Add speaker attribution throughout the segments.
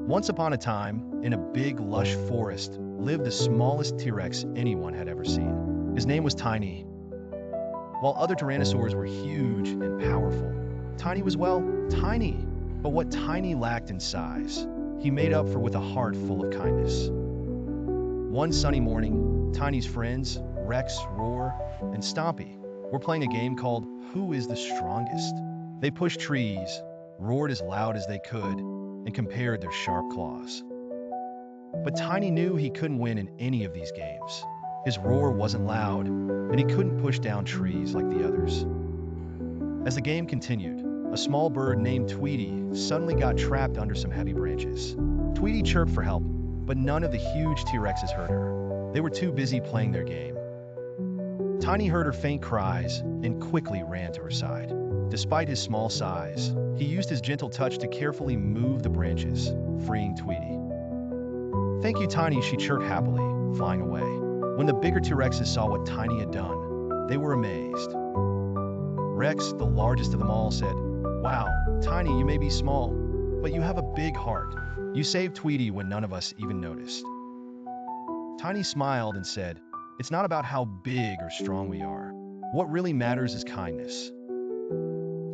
Speaker 1: Once upon a time, in a big, lush forest, lived the smallest T-Rex anyone had ever seen. His name was Tiny. While other tyrannosaurs were huge and powerful, Tiny was, well, tiny. But what Tiny lacked in size, he made up for with a heart full of kindness. One sunny morning, Tiny's friends, Rex, Roar, and Stompy, were playing a game called Who is the Strongest? They pushed trees, roared as loud as they could, and compared their sharp claws. But Tiny knew he couldn't win in any of these games. His roar wasn't loud, and he couldn't push down trees like the others. As the game continued, a small bird named Tweety suddenly got trapped under some heavy branches. Tweety chirped for help, but none of the huge T-Rexes heard her. They were too busy playing their game. Tiny heard her faint cries and quickly ran to her side. Despite his small size, he used his gentle touch to carefully move the branches, freeing Tweety. "Thank you, Tiny," she chirped happily, flying away. When the bigger T-Rexes saw what Tiny had done, they were amazed. Rex, the largest of them all, said, "Wow, Tiny, you may be small, but you have a big heart. You saved Tweety when none of us even noticed." Tiny smiled and said, "It's not about how big or strong we are. What really matters is kindness."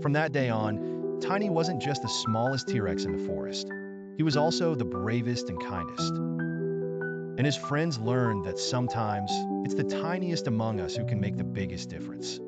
Speaker 1: From that day on, Tiny wasn't just the smallest T-Rex in the forest. He was also the bravest and kindest. And his friends learned that sometimes it's the tiniest among us who can make the biggest difference.